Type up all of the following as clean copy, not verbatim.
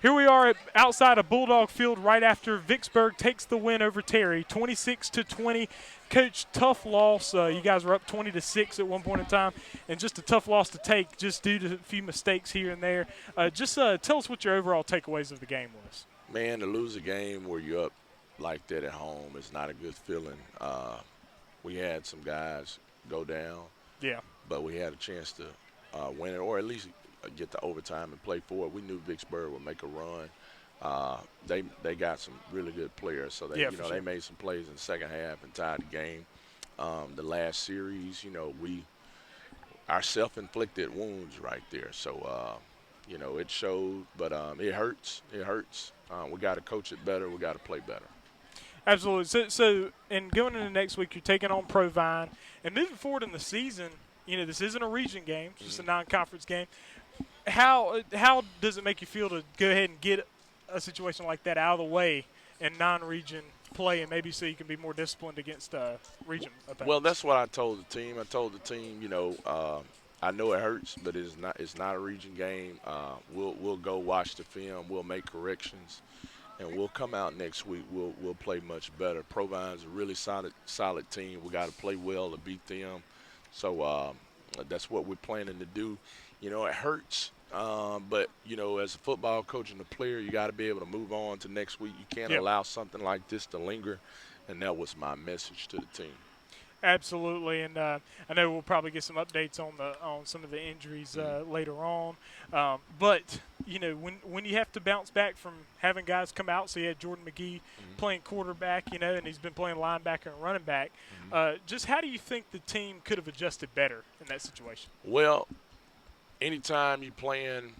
Here we are outside of Bulldog Field right after Vicksburg takes the win over Terry, 26-20. Coach, tough loss. You guys were up 20-6 at one point in time, and just a tough loss to take just due to a few mistakes here and there. Tell us what your overall takeaways of the game was. Man, to lose a game where you're up like that at home is not a good feeling. We had some guys go down. Yeah. But we had a chance to win it, or at least get to overtime and play for it. We knew Vicksburg would make a run. They got some really good players, so they they made some plays in the second half and tied the game. The last series, our self-inflicted wounds right there. So it showed, but it hurts. It hurts. We got to coach it better. We got to play better. Absolutely. So, and going into next week, you're taking on Provine, and moving forward in the season, this isn't a region game; it's just a non-conference game. How does it make you feel to go ahead and get a situation like that out of the way in non-region play, and maybe so you can be more disciplined against region opponents? Well, that's what I told the team. I told the team, I know it hurts, but it's not a region game. We'll go watch the film. We'll make corrections, and we'll come out next week. We'll play much better. Provine's a really solid team. We got to play well to beat them. So that's what we're planning to do. It hurts, but as a football coach and a player, you got to be able to move on to next week. You can't allow something like this to linger, and that was my message to the team. Absolutely, and I know we'll probably get some updates on some of the injuries later on. But when you have to bounce back from having guys come out, so you had Jordan McGee playing quarterback, and he's been playing linebacker and running back. Just how do you think the team could have adjusted better in that situation? Well, anytime you're playing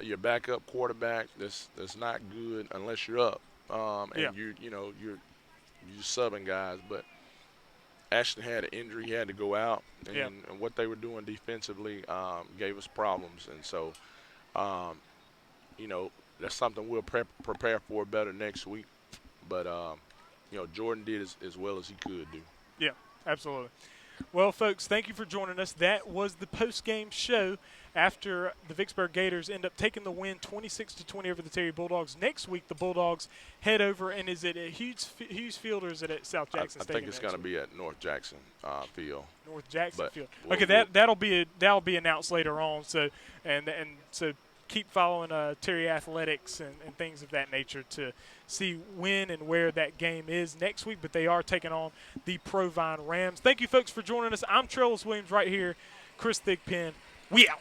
your backup quarterback, that's not good unless you're up, and you're subbing guys, but. Ashton had an injury. He had to go out, and what they were doing defensively gave us problems. And so, that's something we'll prepare for better next week. But, Jordan did as well as he could do. Yeah, absolutely. Well, folks, thank you for joining us. That was the post-game show after the Vicksburg Gators end up taking the win 26-20 over the Terry Bulldogs. Next week, the Bulldogs head over, and is it at Hughes Field or is it at South Jackson Stadium? I think it's going to be at North Jackson Field. North Jackson Field. Okay, that'll be announced later on. So so keep following Terry Athletics and things of that nature to see when and where that game is next week. But they are taking on the Provine Rams. Thank you, folks, for joining us. I'm Trellis Williams right here. Chris Thigpen. We out.